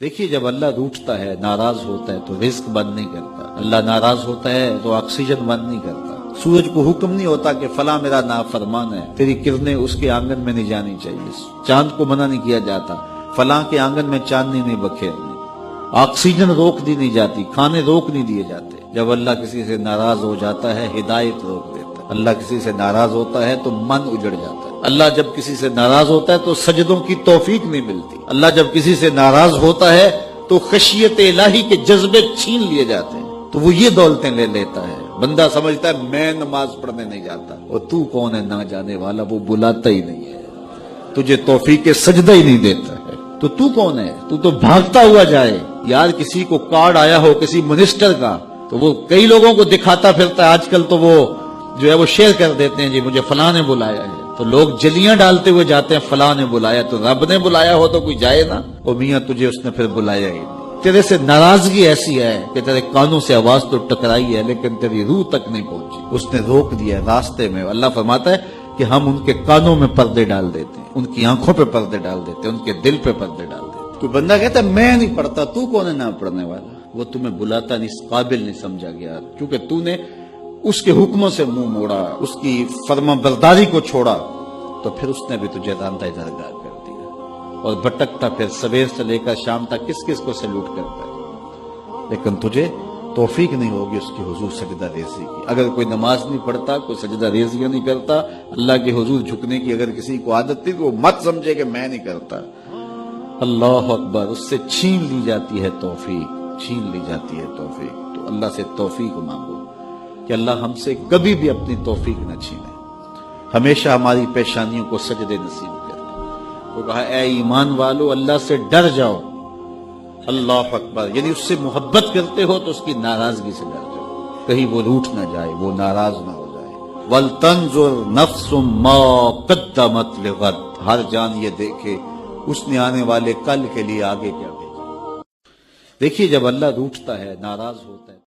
دیکھیے جب اللہ روٹھتا ہے، ناراض ہوتا ہے تو رزق بند نہیں کرتا. اللہ ناراض ہوتا ہے تو آکسیجن بند نہیں کرتا. سورج کو حکم نہیں ہوتا کہ فلاں میرا نافرمان ہے، تیری کرنیں اس کے آنگن میں نہیں جانی چاہیے. چاند کو منع نہیں کیا جاتا، فلاں کے آنگن میں چاندنی نہیں بکھیرنی. آکسیجن روک دی نہیں جاتی، کھانے روک نہیں دیے جاتے. جب اللہ کسی سے ناراض ہو جاتا ہے ہدایت روک دیتا ہے. اللہ کسی سے ناراض ہوتا ہے تو من اجڑ جاتا ہے. اللہ جب کسی سے ناراض ہوتا ہے تو سجدوں کی توفیق نہیں ملتی. اللہ جب کسی سے ناراض ہوتا ہے تو خشیت الہی کے جذبے چھین لیے جاتے ہیں. تو وہ یہ دولتیں لے لیتا ہے. بندہ سمجھتا ہے میں نماز پڑھنے نہیں جاتا، اور تو کون ہے نہ جانے والا، وہ بلاتا ہی نہیں ہے، تجھے توفیق سجدہ ہی نہیں دیتا ہے. تو کون ہے؟ تو بھاگتا ہوا جائے. یار کسی کو کارڈ آیا ہو کسی منسٹر کا تو وہ کئی لوگوں کو دکھاتا پھرتا ہے. آج کل تو وہ جو ہے وہ شیئر کر دیتے ہیں، جی مجھے فلاں نے بلایا ہے. تو لوگ جلیاں ڈالتے ہوئے جاتے ہیں فلاں نے بلایا. تو رب نے بلایا ہو تو کوئی جائے نا. او میاں تجھے اس نے پھر بلایا ہی نہیں. تیرے سے ناراضگی ایسی ہے کہ تیرے کانوں سے آواز تو ٹکرائی ہے لیکن تیری روح تک نہیں پہنچی. اس نے روک دیا ہے راستے میں. اللہ فرماتا ہے کہ ہم ان کے کانوں میں پردے ڈال دیتے ہیں، ان کی آنکھوں پہ پردے ڈال دیتے ہیں، ان کے دل پہ پردے ڈال دیتے ہیں. کوئی بندہ کہتا ہے میں نہیں پڑھتا، تو کون ہے نہ پڑھنے والا؟ وہ تمہیں بلاتا نہیں، اس قابل نہیں سمجھا گیا کیونکہ تو نے اس کے حکموں سے منہ موڑا، اس کی فرما برداری کو چھوڑا. تو پھر اس نے بھی تجھے راندہ درگاہ کر دیا اور بھٹکتا پھر سویر سے لے کر شام تک کس کس کو سلوٹ کرتا ہے. لیکن تجھے توفیق نہیں ہوگی اس کی حضور سجدہ ریزی کی. اگر کوئی نماز نہیں پڑھتا، کوئی سجدہ ریزیاں نہیں کرتا، اللہ کے حضور جھکنے کی اگر کسی کو عادت تھی تو وہ مت سمجھے کہ میں نہیں کرتا. اللہ اکبر، اس سے چھین لی جاتی ہے توفیق، چھین لی جاتی ہے توفیق. تو اللہ سے توفیق مانگو کہ اللہ ہم سے کبھی بھی اپنی توفیق نہ چھینے، ہمیشہ ہماری پیشانیوں کو سجدے نصیب کرے. وہ کہا اے ایمان والو اللہ سے ڈر جاؤ. اللہ اکبر، یعنی اس سے محبت کرتے ہو تو اس کی ناراضگی سے ڈر جاؤ، کہیں وہ روٹھ نہ جائے، وہ ناراض نہ ہو جائے. وَلْتَنْظُرْ نَفْسٌ مَا قَدَّمَتْ لِغَدٍ، ہر جان یہ دیکھے اس نے آنے والے کل کے لیے آگے کیا بھیجا. دیکھیے جب اللہ روٹھتا ہے، ناراض ہوتا ہے